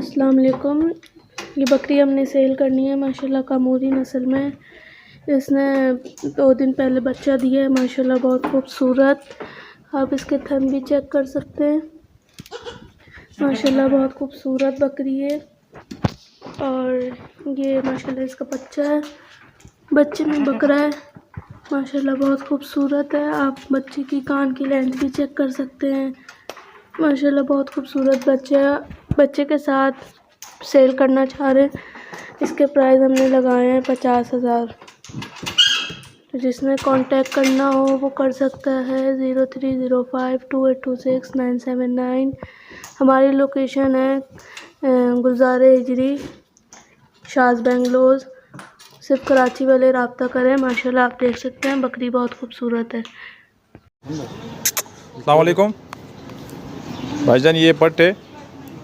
अस्सलाम वालेकुम। ये बकरी हमने सेल करनी है माशाल्लाह कामोरी नस्ल में। इसने 2 दिन पहले बच्चा दिया है माशाल्लाह, बहुत खूबसूरत। आप इसके थन भी चेक कर सकते हैं माशाल्लाह, बहुत खूबसूरत बकरी है। और ये माशाल्लाह इसका बच्चा है, बच्चे में बकरा है माशाल्लाह, बहुत खूबसूरत है। आप बच्चे की कान की लेंथ भी चेक कर सकते हैं माशाल्लाह, बहुत खूबसूरत बच्चे के साथ सेल करना चाह रहे हैं। इसके प्राइस हमने लगाए हैं 50,000। तो जिसने कांटेक्ट करना हो वो कर सकता है 03052826 979। हमारी लोकेशन है गुलजार हिजरी, शाज बेंगलोर। सिर्फ कराची वाले रब्ता करें। माशाल्लाह आप देख सकते हैं बकरी बहुत खूबसूरत है। अस्सलाम वालेकुम भाईजान, ये पट है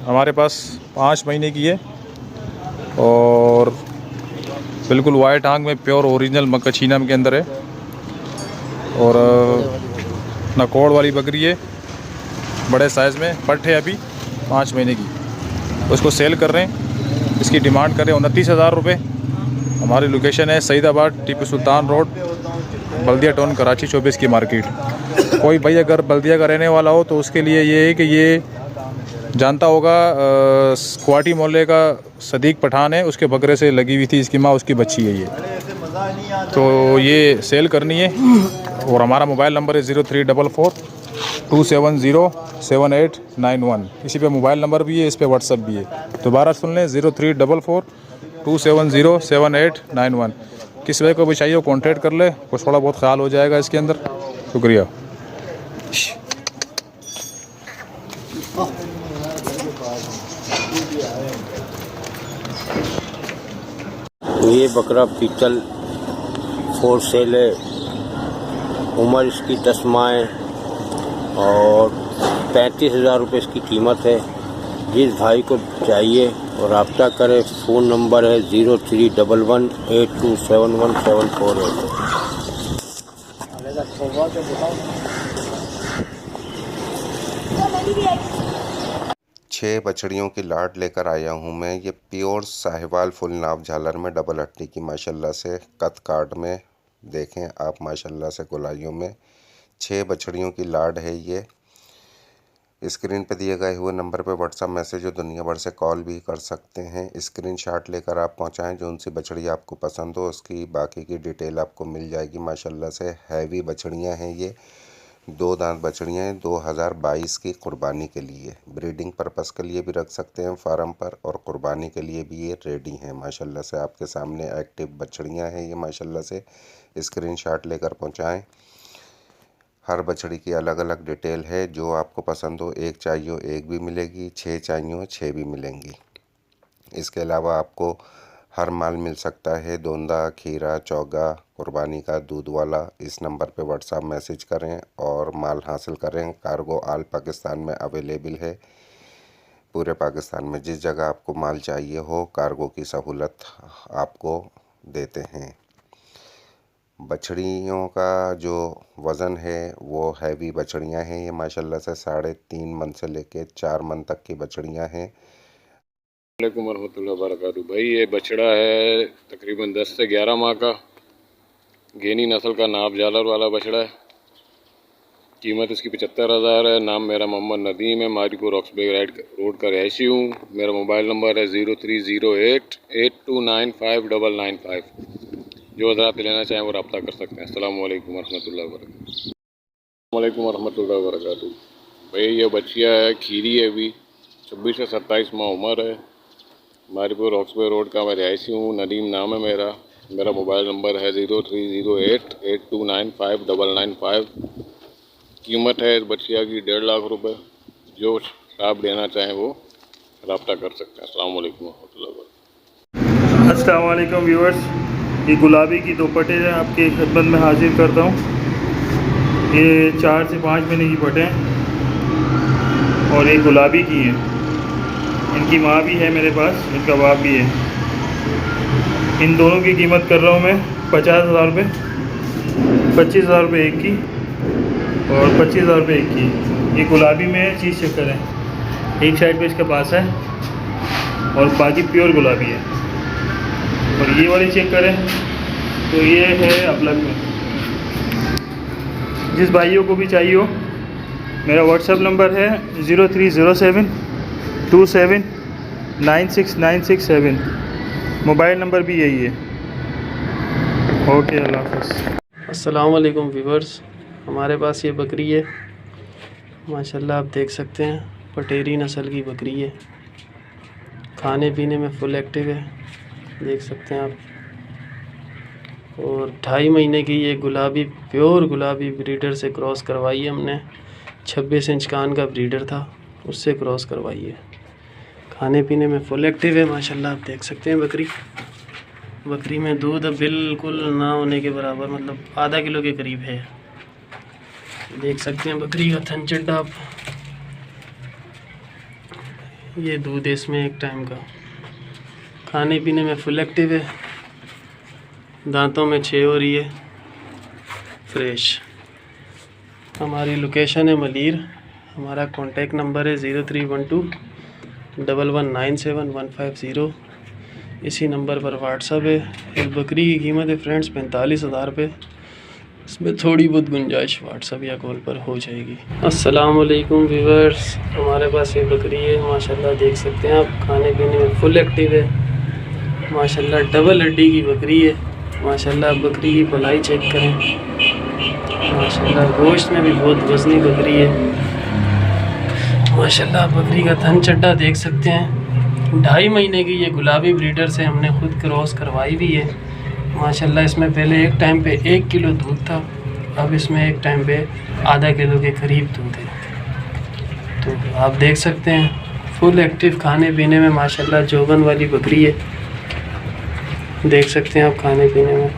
हमारे पास 5 महीने की है और बिल्कुल वाइट आंख में प्योर ओरिजिनल मक्काचीना के अंदर है और नकोड़ वाली बकरी है, बड़े साइज़ में पट है, अभी 5 महीने की। उसको सेल कर रहे हैं, इसकी डिमांड कर रहे हैं 29,000 रुपये। हमारी लोकेशन है सईदाबाद, टीपू सुल्तान रोड, बल्दिया टाउन, कराची 24 की मार्केट। कोई भाई अगर बल्दिया का रहने वाला हो तो उसके लिए ये है कि ये जानता होगा क्वाटी मोहल्ले का सदीक पठान है, उसके बकरे से लगी हुई थी इसकी माँ, उसकी बच्ची है ये। तो ये सेल करनी है और हमारा मोबाइल नंबर है 0344270791। इसी पे मोबाइल नंबर भी है, इस पे व्हाट्सअप भी है। दोबारा सुन लें 0344270791। किस वजह को भी चाहिए कॉन्टैक्ट कर ले, कुछ थोड़ा बहुत ख्याल हो जाएगा इसके अंदर। शुक्रिया। ये बकरा पीतल फोर सेल है। उम्र इसकी 10 माह और 35,000 रुपये इसकी कीमत है। जिस भाई को चाहिए और रब्ता करें, फ़ोन नंबर है 0311827174। 6 बछड़ियों की लाट लेकर आया हूँ मैं। ये प्योर साहिवाल फुल नाप झालर में डबल हट्टी की माशाल्लाह से कद काट में देखें आप माशाल्लाह से गोलाइयों में 6 बछड़ियों की लाट है। ये स्क्रीन पे दिए गए हुए नंबर पे व्हाट्सअप मैसेज और दुनिया भर से कॉल भी कर सकते हैं। स्क्रीनशॉट लेकर आप पहुँचाएँ। जो उनसी बछड़ी आपको पसंद हो उसकी बाकी की डिटेल आपको मिल जाएगी। माशाल्लाह से हैवी बछड़ियाँ हैं ये, 2 दांत बछड़ियाँ हैं। 2022 की कुर्बानी के लिए, ब्रीडिंग पर्पस के लिए भी रख सकते हैं फार्म पर और कुर्बानी के लिए भी ये रेडी हैं। माशाल्लाह से आपके सामने एक्टिव बछड़ियाँ हैं ये माशाल्लाह से। स्क्रीनशॉट लेकर पहुँचाएँ। हर बछड़ी की अलग अलग डिटेल है। जो आपको पसंद हो, एक चाहिए हो एक भी मिलेगी, 6 चाहिए हो 6 भी मिलेंगी। इसके अलावा आपको हर माल मिल सकता है, दोंदा, खीरा, चौगा, कुर्बानी का, दूध वाला। इस नंबर पे व्हाट्सएप मैसेज करें और माल हासिल करें। कार्गो ऑल पाकिस्तान में अवेलेबल है। पूरे पाकिस्तान में जिस जगह आपको माल चाहिए हो, कार्गो की सहूलत आपको देते हैं। बछड़ियों का जो वज़न है वो हैवी बछड़ियाँ हैं ये माशाल्लाह से 3.5 मन से लेके 4 मन तक की बछड़ियाँ हैं। वालेकुम वरहमतुल्लाहि वबरकातुहू। भाई ये बछड़ा है तकरीबन 10 से 11 माह का, गेनी नस्ल का नाप झालर वाला बछड़ा है। कीमत इसकी 75,000 है। नाम मेरा मोहम्मद नदीम है, मारीपुर रॉक्सबेग रोड का रहायशी हूँ। मेरा मोबाइल नंबर है 030882959995। जो हज़रात लेना चाहें वो रब्ता कर सकते हैं। अस्सलाम वालेकुम वरहमतुल्लाहि वबरकातुहू। भाई ये बच्चिया है, खीरी है, अभी 26 से 27 माह उम्र है। मारीपुर रॉक्सबे रोड का मैं रहायशी हूँ। नदीम नाम है मेरा। मेरा मोबाइल नंबर है 030882959995। कीमत है इस बच्चिया की 1.5 लाख रुपए। जो आप लेना चाहें वो रब्ता कर सकते हैं। अस्सलाम वालेकुम वरहमतुल्लाहि वबरकातुहू। अस्सलाम वालेकुम व्यूअर्स, ये गुलाबी की 2 पटें हैं आपकी खिदमत में हाजिर करता हूँ। ये 4 से 5 महीने की पटें हैं और ये गुलाबी की हैं। इनकी माँ भी है मेरे पास, इनका बाप भी है। इन दोनों की कीमत कर रहा हूँ मैं 50,000 रुपये। 25,000 रुपये एक की और 25,000 रुपये एक की। ये गुलाबी में चीज़ चेक करें, एक साइड पे इसके पास है और बाकी प्योर गुलाबी है। और ये वाली चेक करें तो ये है अबलग में। जिस भाइयों को भी चाहिए हो, मेरा व्हाट्सएप नंबर है 030727969667। मोबाइल नंबर भी यही है। ओके, अल्लाह हाफ़िज़। अस्सलाम वालेकुम व्यूवर्स, हमारे पास ये बकरी है माशाल्लाह, आप देख सकते हैं पटेरी नस्ल की बकरी है। खाने पीने में फुल एक्टिव है, देख सकते हैं आप। और 2.5 महीने की ये गुलाबी, प्योर गुलाबी ब्रीडर से क्रॉस करवाई है हमने। 26 इंच कान का ब्रीडर था, उससे क्रॉस करवाई है। खाने पीने में फुल एक्टिव है माशाल्लाह, आप देख सकते हैं। बकरी में दूध बिल्कुल ना होने के बराबर, मतलब आधा किलो के करीब है। देख सकते हैं बकरी का थन चड्डा आप। ये दूध है इसमें एक टाइम का। खाने पीने में फुल एक्टिव है। दांतों में 6 हो रही है, फ्रेश। हमारी लोकेशन है मलीर। हमारा कॉन्टैक्ट नंबर है 03121197 इसी नंबर पर व्हाट्सअप है। इस बकरी की कीमत है फ्रेंड्स 45,000 रुपये। इसमें थोड़ी बहुत गुंजाइश व्हाट्सअप या कॉल पर हो जाएगी। अस्सलाम वालेकुम व्यूअर्स, हमारे पास ये बकरी है माशाल्लाह, देख सकते हैं आप। खाने पीने में फुल एक्टिव है माशाल्लाह। डबल हड्डी की बकरी है माशाल्लाह। बकरी की पलाई चेक करें माशाल्लाह। गोश्त में भी बहुत वज़नी बकरी है माशाल्लाह। बकरी का थन चड्डा देख सकते हैं। 2.5 महीने की ये गुलाबी ब्रीडर से हमने खुद क्रॉस करवाई भी है माशाल्लाह। इसमें पहले एक टाइम पे 1 किलो दूध था, अब इसमें एक टाइम पे आधा किलो के करीब दूध है। तो आप देख सकते हैं फुल एक्टिव। खाने पीने में माशाल्लाह जोबन वाली बकरी है, देख सकते हैं आप। खाने पीने में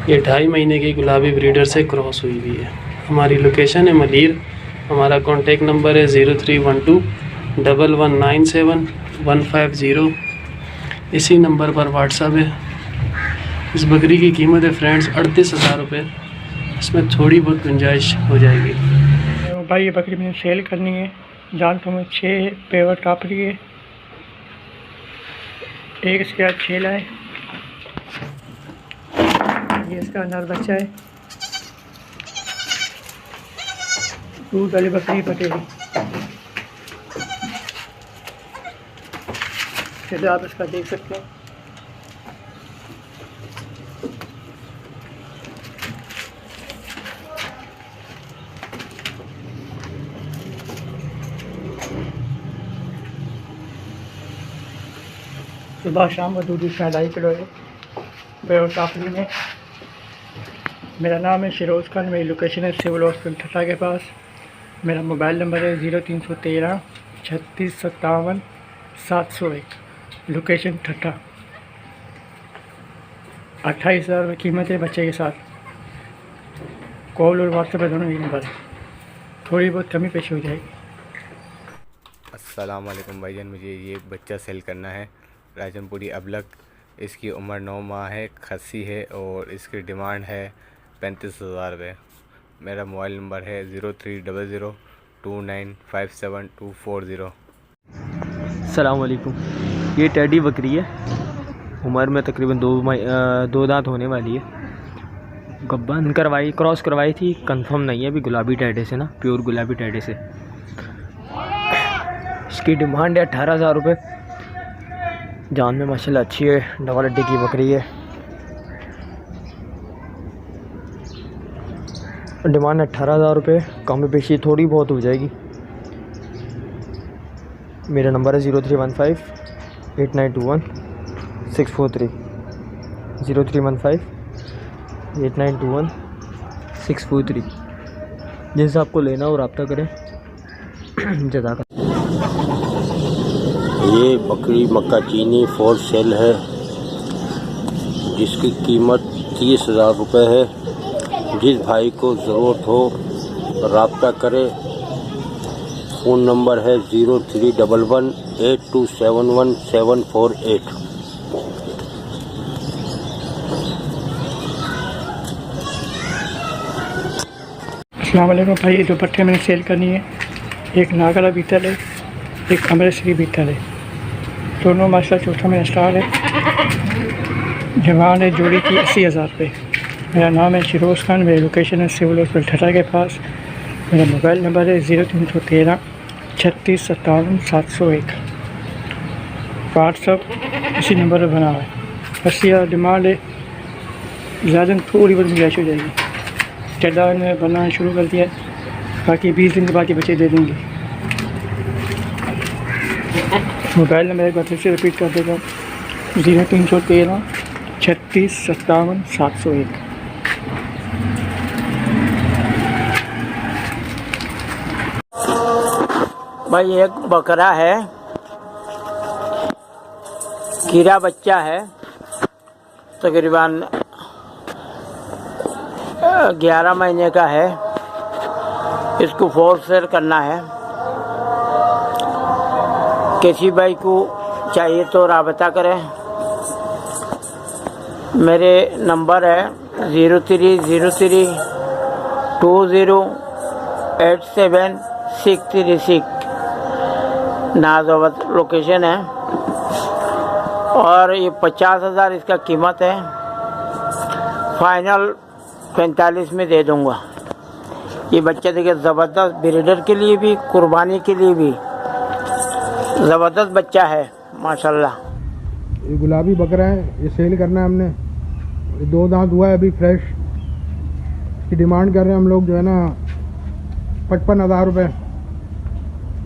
ये 2.5 महीने की गुलाबी ब्रीडर से क्रॉस हुई हुई है। हमारी लोकेशन है मलीर। हमारा कॉन्टैक्ट नंबर है 03121197 इसी नंबर पर व्हाट्सअप है। इस बकरी की कीमत है फ्रेंड्स 38,000 रुपये। इसमें थोड़ी बहुत गुंजाइश हो जाएगी। भाई ये बकरी मुझे सेल करनी है। दांतों में 6 पेवर काप रही है। एक इसके बाद 6 लाए। ये इसका नर बच्चा है। दूध वाली बकरी पटेगी। जैसे आप इसका देख सकते हैं। सुबह शाम का दूध इसका 2.5 किलो है। बेरोड काफली में। मेरा नाम है शिरोज़ खान। मेरी लोकेशन है सिविल हॉस्पिटल ठट्टा के पास। मेरा मोबाइल नंबर है 0313 3657 701। लोकेशन ठट्टा। 28,000 रुपये कीमत है बच्चे के साथ। कॉल और व्हाट्सएप पे दोनों ही नंबर है। थोड़ी बहुत कमी पेश हो जाएगी। अस्सलाम वालेकुम भाईजान, मुझे ये बच्चा सेल करना है। राजनपुरी अबलग। इसकी उम्र 9 माह है, खस्सी है और इसकी डिमांड है 35,000 रुपये। मेरा मोबाइल नंबर है 03002957 अस्सलाम वालेकुम। ये टेडी बकरी है। उम्र में तकरीबन 2 दांत होने वाली है। गब्बन करवाई, क्रॉस करवाई थी, कंफर्म नहीं है अभी। गुलाबी टेडे से ना, प्योर गुलाबी टेडे से। इसकी डिमांड है 18,000 रुपये। जान में माशाल्लाह अच्छी है। डबल हड्डी की बकरी है। डिमांड 18,000 रुपये। कम पेशी थोड़ी बहुत हो जाएगी। मेरा नंबर है 03158921 643 जिनसे आपको लेना हो रब्ता करें। जज़ाक। ये बकरी मक्का चीनी फॉर सेल है, जिसकी कीमत 30,000 रुपये है। जिस भाई को ज़रूरत हो रब्ता करें। फ़ोन नंबर है 031182711748। अस्सलाम वालेकुम भाई, ये दुपट्टे मैंने सेल करनी है। एक नागरा बीतल है, एक अमृतसरी बीतल है। दोनों माशा चौथा में स्टार है। डिमांड है जोड़ी की 80,000 रुपये। मेरा नाम है शिरोज़ खान, मेरी लोकेशन है सिविल हॉस्पिटल ठटा के पास। मेरा मोबाइल नंबर है 0313 36 57 701। व्हाट्सअप इसी नंबर पर बना हुआ है। 80,000 डिमांड है, ज़्यादा थोड़ी बहुत गुंजाइश हो जाएगी। चड्डा ने बनाना शुरू कर दिया है, बाकी 20 दिन के बाद ये बच्चे दे देंगे। मोबाइल नंबर एक बार फिर से रिपीट कर देगा, 0313 36 57 701। भाई एक बकरा है, कीड़ा बच्चा है, तकरीबन 11 महीने का है। इसको फोर सेल करना है। किसी भाई को चाहिए तो राबता करें। मेरे नंबर है 0303 2087 नाजोबत लोकेशन है। और ये 50,000 इसका कीमत है। फाइनल 45 में दे दूंगा। ये बच्चा देखिए ज़बरदस्त, ब्रीडर के लिए भी कुर्बानी के लिए भी ज़बरदस्त बच्चा है माशाल्लाह। ये गुलाबी बकरा है, ये सेल करना है हमने। ये 2 दांत हुआ है अभी फ्रेश। इसकी डिमांड कर रहे हैं हम लोग जो है ना 55,000 रुपये।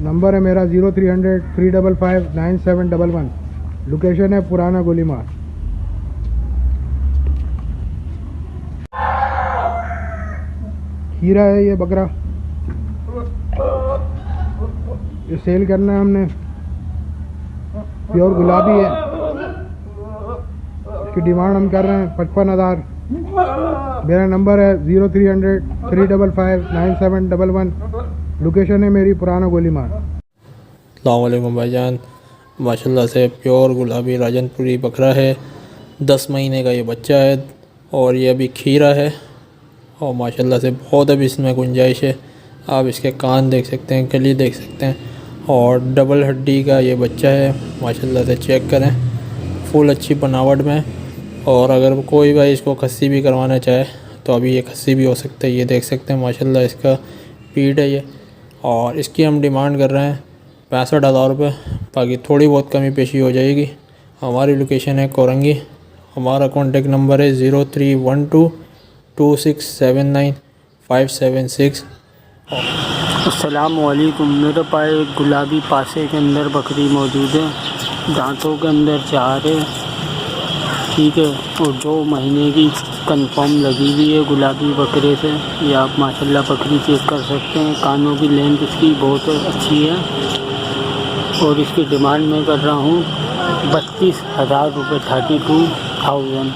नंबर है मेरा 0300 355 9711। लोकेशन है पुराना गोलीमार। खीरा है ये बकरा, ये सेल करना है हमने। प्योर गुलाबी है, इसकी डिमांड हम कर रहे हैं 55,000। मेरा नंबर है 0300 355 9711। लोकेशन है मेरी पुराना गोलीमार। अस्सलाम वालेकुम भाईजान, माशाल्लाह से प्योर गुलाबी राजनपुरी बकरा है। 10 महीने का ये बच्चा है और ये अभी खीरा है और माशाल्लाह से बहुत अभी इसमें गुंजाइश है। आप इसके कान देख सकते हैं, गली देख सकते हैं और डबल हड्डी का ये बच्चा है। माशाल्लाह से चेक करें, फुल अच्छी बनावट में। और अगर कोई भाई इसको खस्सी भी करवाना चाहे तो अभी ये खस्सी भी हो सकता है। ये देख सकते हैं माशाल्लाह इसका पीठ है ये। और इसकी हम डिमांड कर रहे हैं 65,000 रुपये। बाकी थोड़ी बहुत कमी पेशी हो जाएगी। हमारी लोकेशन है कोरंगी। हमारा कॉन्टेक्ट नंबर है 0312 2679 576। अस्सलाम वालेकुम। मेरे पास एक गुलाबी पासे के अंदर बकरी मौजूद है। दांतों के अंदर 4 है, ठीक है। और 2 महीने की कंफर्म लगी हुई है गुलाबी बकरे से। ये आप माशाल्लाह बकरी चेक कर सकते हैं। कानों की लेंथ इसकी बहुत अच्छी है। और इसकी डिमांड मैं कर रहा हूँ 32,000 रुपये, 32,000।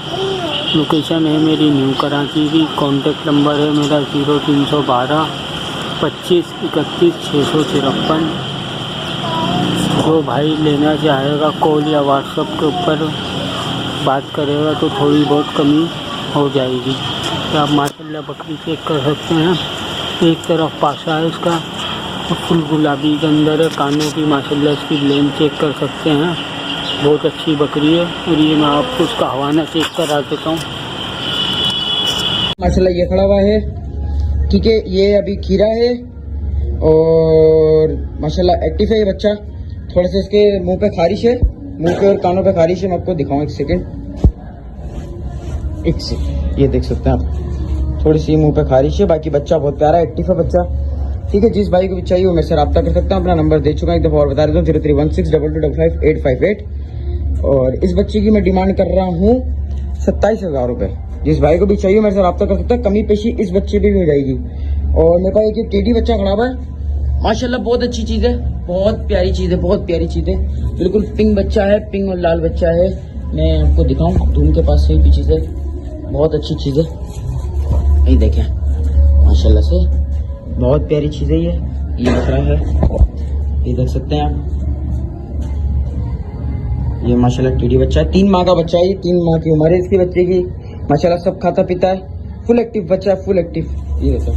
लोकेशन है मेरी न्यू कराची की। कॉन्टेक्ट नंबर है मेरा 0312 25 31 653। जो भाई लेना चाहेगा कॉल या व्हाट्सएप के ऊपर बात करेगा तो थोड़ी बहुत कमी हो जाएगी। तो आप माशाल्लाह बकरी चेक कर सकते हैं। एक तरफ पासा है इसका, फुल गुलाबी के अंदर है। कानों की माशाल्लाह इसकी लेंथ चेक कर सकते हैं। बहुत अच्छी बकरी है। और ये मैं आपको उसका हवाना चेक करा देता हूँ। माशाल्लाह ये खड़ा हुआ है, ठीक है। ये अभी खीरा है और माशाल्लाह एक्टिव है ये बच्चा। थोड़ा सा इसके मुंह पे खारिश है, मुंह पे और कानों पे खारिश है। मैं आपको दिखाऊँ एक सेकंड। ये देख सकते हैं आप, थोड़ी सी मुंह पे खारिश है। बाकी बच्चा बहुत प्यारा एक्टिव है बच्चा, ठीक है। जिस भाई को भी चाहिए वो मेरे से रब्ता कर सकता हूँ। अपना नंबर दे चुका हूँ, एक दफ़ा और बता देता हूँ 0316 2255 858। और इस बच्चे की मैं डिमांड कर रहा हूँ 27,000 रुपये। जिस भाई को भी चाहिए मेरे से रब्ता कर सकता है। कमी पेशी इस बच्चे पे भी हो जाएगी। और मेरे पास एक टेडी बच्चा खड़ा हुआ है, माशाल्लाह बहुत अच्छी चीज़ है, बहुत प्यारी चीज़ है, बहुत प्यारी चीज़ है। बिल्कुल पिंक बच्चा है, पिंक और लाल बच्चा है। मैं आपको दिखाऊँ, धूम के पास से ही पीछे से, बहुत अच्छी चीज़ है। ये देखें माशाल्लाह से बहुत प्यारी चीज़ है। ये बकरा है, ये देख सकते हैं आप। ये माशाल्लाह टेडी बच्चा है, 3 माह का बच्चा है। ये 3 माह की उम्र है इसके बच्चे की। माशाल्लाह सब खाता पीता है, फुल एक्टिव बच्चा है, फुल एक्टिव। ये देखो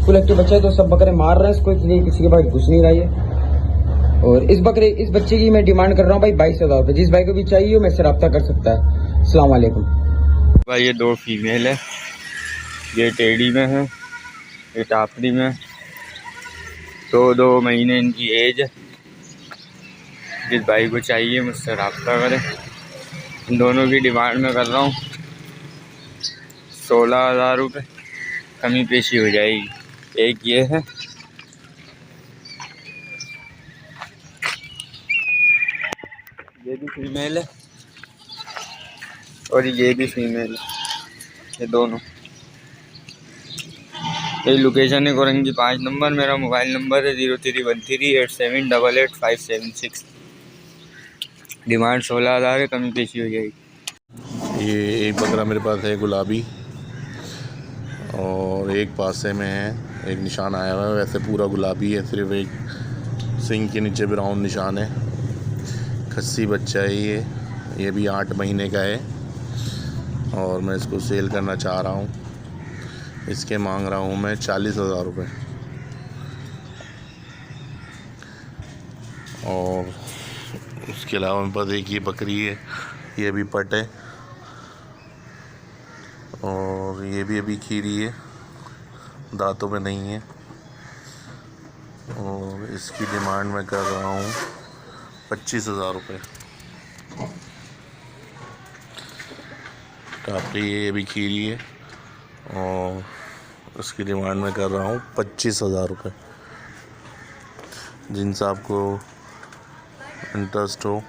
फुल एक्टिव बच्चा है। तो सब बकरे मार रहे हैं इसको, इसलिए किसी के पास घुस नहीं रहा है। और इस बच्चे की मैं डिमांड कर रहा हूँ भाई 22,000 रुपये। जिस भाई को भी चाहिए हो मेरे से रब्ता कर सकता है। अस्सलाम वालेकुम। भाई ये 2 फीमेल है, ये टेडी में है, ये टापरी में। 2 महीने इनकी एज है। जिस भाई को चाहिए मुझसे रब्ता करें। इन दोनों की डिमांड में कर रहा हूँ 16,000 रुपये, कमी पेशी हो जाएगी। एक ये है, ये भी फीमेल है और ये भी फीमेल है, ये दोनों। ये लोकेशन है कोरंगी 5 नंबर। मेरा मोबाइल नंबर है 031387888576। डिमांड 16,000 है, कमी पेशी हो जाएगी। ये एक बकरा मेरे पास है गुलाबी, और एक पासे में है, एक निशान आया हुआ है। वैसे पूरा गुलाबी है, सिर्फ एक सिंग के नीचे ब्राउन निशान है। खस्सी बच्चा है ये भी 8 महीने का है, और मैं इसको सेल करना चाह रहा हूँ। इसके मांग रहा हूँ मैं 40,000 रुपये। और उसके अलावा मेरे पास एक ये बकरी है, ये भी पट है, और ये भी अभी खीरी है, दांतों में नहीं है। और इसकी डिमांड मैं कर रहा हूँ 25,000 रुपये। टापरी ये भी खीरी है, और उसकी डिमांड मैं कर रहा हूँ 25,000 रुपये। जिनसे आपको इंटरेस्ट हो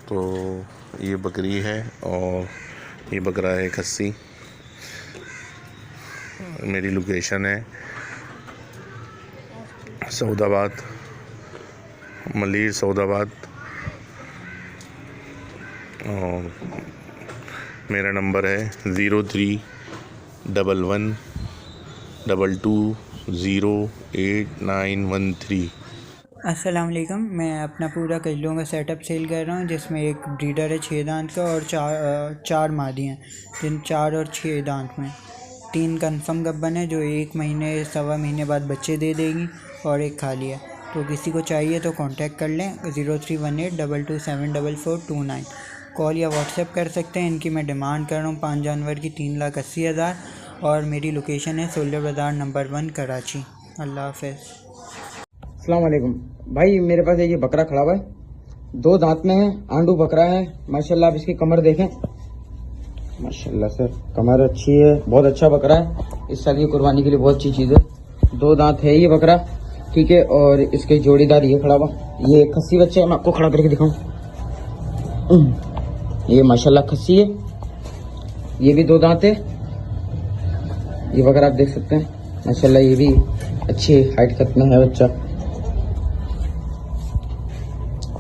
तो ये बकरी है, और ये बकरा है खस्सी। मेरी लोकेशन है सऊदाबाद, मलीर सऊदाबाद, और मेरा नंबर है 0311220813। अस्सलाम वालेकुम। मैं अपना पूरा कजलों का सेटअप सेल कर रहा हूँ, जिसमें एक ब्रीडर है 6 दांत का और चार मादी हैं, जिन 4 और 6 दांत में 3 कन्फर्म गब्बन है जो 1 महीने 1.25 महीने बाद बच्चे दे देगी, और एक खाली है। तो किसी को चाहिए तो कांटेक्ट कर लें 031822744429। कॉल या व्हाट्सएप कर सकते हैं। इनकी मैं डिमांड कर रहा हूँ 5 जानवर की 3,80,000, और मेरी लोकेशन है सोलर बाज़ार नंबर 1 कराची। अल्लाह हाफ़िज़। अस्सलाम वालेकुम भाई। मेरे पास ये बकरा खड़ा हुआ है, 2 दांत में है, आंडू बकरा है माशाल्लाह। आप इसकी कमर देखें, माशाल्लाह सर कमर अच्छी है, बहुत अच्छा बकरा है। इस साल की कुर्बानी के लिए बहुत अच्छी चीज़ है। 2 दांत है ये बकरा, ठीक है। और इसके जोड़ीदार ये खड़ा हुआ, ये खस्सी बच्चा है। मैं आपको खड़ा करके दिखाऊं, ये माशाल्लाह खस्सी है। ये भी 2 दांत है, ये बकरा आप देख सकते हैं माशाल्लाह। ये भी अच्छी हाइट कट में है बच्चा,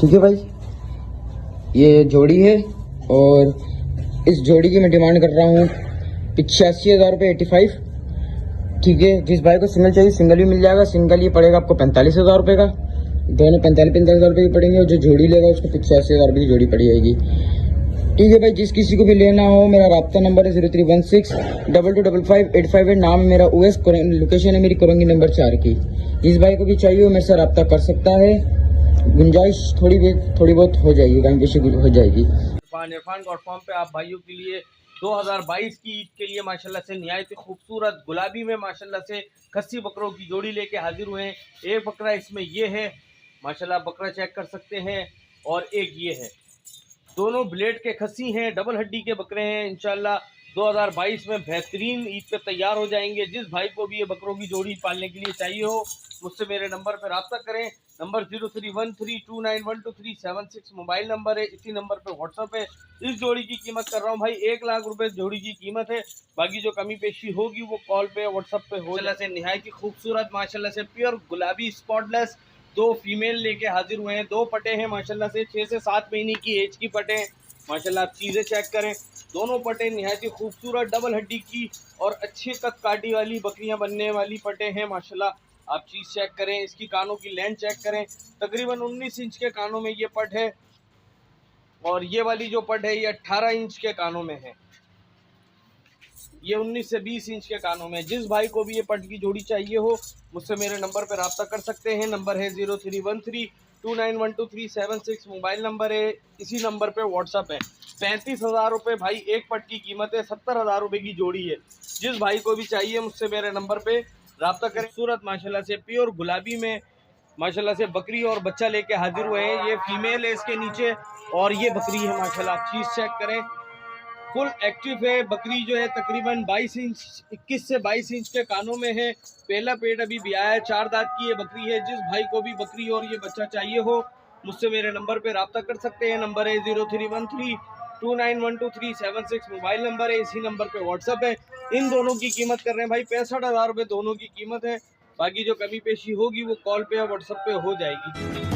ठीक है भाई। ये जोड़ी है, और इस जोड़ी की मैं डिमांड कर रहा हूँ 85,000 रुपये, 85, ठीक है। जिस भाई को सिंगल चाहिए सिंगल भी मिल जाएगा। सिंगल ये पड़ेगा आपको 45,000 रुपये का, दोनों 45,000 रुपये की पड़ेंगे, और जो जोड़ी लेगा उसको 85,000 रुपये की जोड़ी पड़ जाएगी, ठीक है भाई। जिस किसी को भी लेना हो, मेरा रब्ता नंबर है 031622555858। नाम है मेरा US, लोकेशन है मेरी कोरंगी नंबर 4 की। जिस भाई को भी चाहिए हो मेरे से रब्ता कर सकता है। गुंजाइश थोड़ी बहुत हो जाएगी, कहीं बेशी हो जाएगी। इरफान.com पे आप भाइयों के लिए 2022 की ईद के लिए माशाल्लाह से निहायत खूबसूरत गुलाबी में माशाल्लाह से खस्सी बकरों की जोड़ी लेके हाजिर हुए हैं। एक बकरा इसमें ये है माशाल्लाह, बकरा चेक कर सकते हैं, और एक ये है। दोनों ब्लेड के खस्सी हैं, डबल हड्डी के बकरे हैं। इंशाल्लाह 2022 में बेहतरीन ईद पे तैयार हो जाएंगे। जिस भाई को भी ये बकरों की जोड़ी पालने के लिए चाहिए हो मुझसे मेरे नंबर पर रब्ता करें। नंबर 0313291237 मोबाइल नंबर है। इसी नंबर पर व्हाट्सअप है। इस जोड़ी की कीमत कर रहा हूँ भाई 1 लाख रुपए जोड़ी की कीमत है। बाकी जो कमी पेशी होगी वो कॉल पे व्हाट्सअप पे हो। माशाल्लाह से निहायत ही खूबसूरत माशाल्लाह से प्योर गुलाबी स्पॉटलेस 2 फीमेल लेके हाजिर हुए हैं। 2 पटे हैं माशाल्लाह से 6 से 7 महीने की एज की पटे हैं माशाल्लाह। आप चीज़ें चेक करें, दोनों पटे निहायत ही खूबसूरत डबल हड्डी की और अच्छी कद काटी वाली बकरियां बनने वाली पटे हैं माशाल्लाह। आप चीज़ चेक करें, इसकी कानों की लेंथ चेक करें। तकरीबन 19 इंच के कानों में ये पट है, और ये वाली जो पट है ये 18 इंच के कानों में है। ये 19 से 20 इंच के कानों में। जिस भाई को भी ये पट की जोड़ी चाहिए हो मुझसे मेरे नंबर पर रब्ता कर सकते हैं। नंबर है 291237 मोबाइल नंबर है, इसी नंबर पे व्हाट्सअप है। 35,000 रुपये भाई एक पट की कीमत है, 70,000 रुपये की जोड़ी है। जिस भाई को भी चाहिए मुझसे मेरे नंबर पे रब्ता करें। सूरत माशाल्लाह से प्योर गुलाबी में माशाल्लाह से बकरी और बच्चा लेके हाजिर हुए हैं। ये फीमेल है इसके नीचे और ये बकरी है माशाल्लाह, चीज़ चेक करें, फुल एक्टिव है। बकरी जो है तकरीबन 22 इंच 21 से 22 इंच के कानों में है। पहला पेट अभी भी आया है, 4 दांत की ये बकरी है। जिस भाई को भी बकरी और ये बच्चा चाहिए हो मुझसे मेरे नंबर पे रब्ता कर सकते हैं। नंबर है 0313291237 मोबाइल नंबर है, इसी नंबर पे व्हाट्सअप है। इन दोनों की कीमत कर रहे हैं भाई 65,000 रुपये दोनों की कीमत है। बाकी जो कमी पेशी होगी वो कॉल पे या व्हाट्सअप पे हो जाएगी।